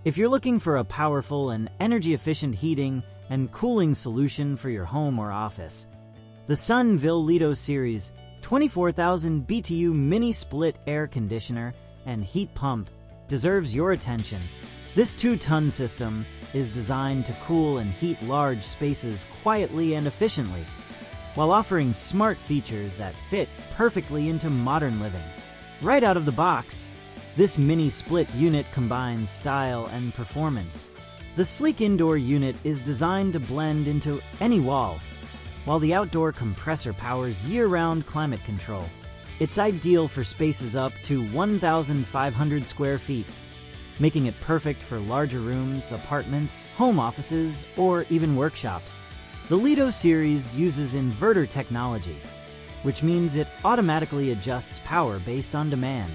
If you're looking for a powerful and energy-efficient heating and cooling solution for your home or office, the Senville LETO Series 24,000 BTU mini split air conditioner and heat pump deserves your attention. This 2-ton system is designed to cool and heat large spaces quietly and efficiently, while offering smart features that fit perfectly into modern living. Right out of the box, this mini split unit combines style and performance. The sleek indoor unit is designed to blend into any wall, while the outdoor compressor powers year-round climate control. It's ideal for spaces up to 1,500 square feet, making it perfect for larger rooms, apartments, home offices, or even workshops. The LETO series uses inverter technology, which means it automatically adjusts power based on demand.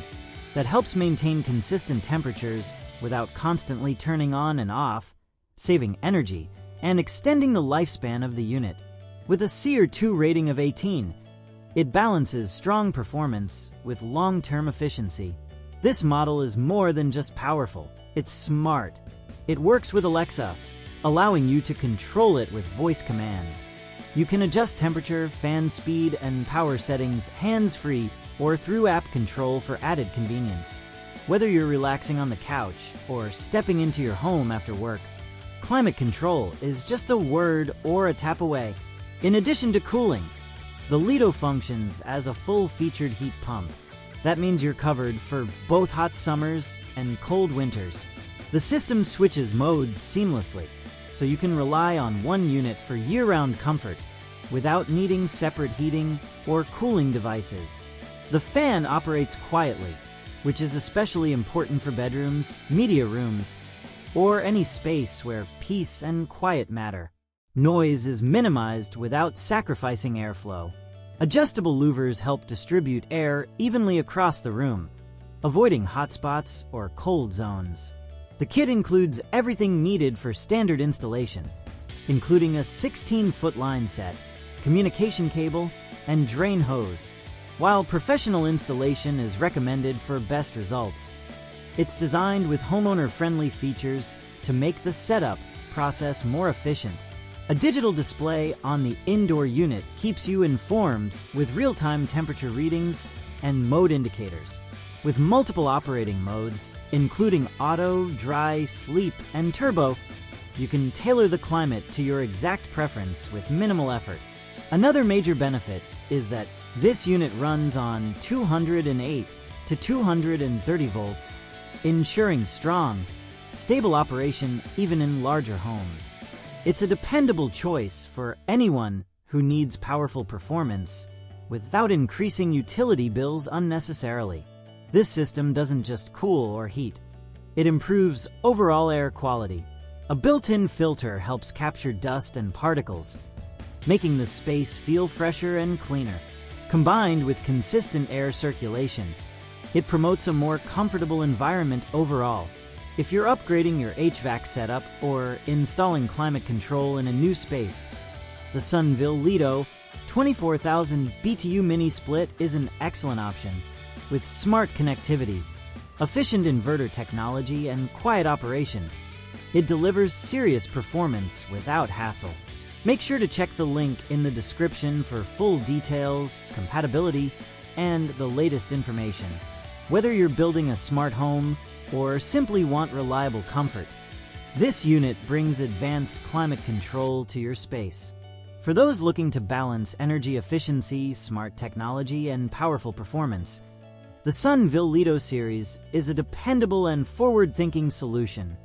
That helps maintain consistent temperatures without constantly turning on and off, saving energy and extending the lifespan of the unit. With a C or 2 rating of 18, it balances strong performance with long-term efficiency. This model is more than just powerful, it's smart. It works with Alexa, allowing you to control it with voice commands. You can adjust temperature, fan speed, and power settings hands-free or through app control for added convenience. Whether you're relaxing on the couch or stepping into your home after work, climate control is just a word or a tap away. In addition to cooling, the LETO functions as a full-featured heat pump. That means you're covered for both hot summers and cold winters. The system switches modes seamlessly, so you can rely on one unit for year-round comfort without needing separate heating or cooling devices. The fan operates quietly, which is especially important for bedrooms, media rooms, or any space where peace and quiet matter. Noise is minimized without sacrificing airflow. Adjustable louvers help distribute air evenly across the room, avoiding hot spots or cold zones. The kit includes everything needed for standard installation, including a 16-foot line set, communication cable, and drain hose. While professional installation is recommended for best results, it's designed with homeowner-friendly features to make the setup process more efficient. A digital display on the indoor unit keeps you informed with real-time temperature readings and mode indicators. With multiple operating modes, including auto, dry, sleep, and turbo, you can tailor the climate to your exact preference with minimal effort. Another major benefit is that this unit runs on 208 to 230 volts, ensuring strong, stable operation even in larger homes. It's a dependable choice for anyone who needs powerful performance without increasing utility bills unnecessarily. This system doesn't just cool or heat, it improves overall air quality. A built-in filter helps capture dust and particles, making the space feel fresher and cleaner. Combined with consistent air circulation, it promotes a more comfortable environment overall. If you're upgrading your HVAC setup or installing climate control in a new space, the Senville LETO 24,000 BTU mini split is an excellent option. With smart connectivity, efficient inverter technology, and quiet operation, it delivers serious performance without hassle. Make sure to check the link in the description for full details, compatibility, and the latest information. Whether you're building a smart home or simply want reliable comfort, this unit brings advanced climate control to your space. For those looking to balance energy efficiency, smart technology, and powerful performance, the Senville LETO series is a dependable and forward-thinking solution.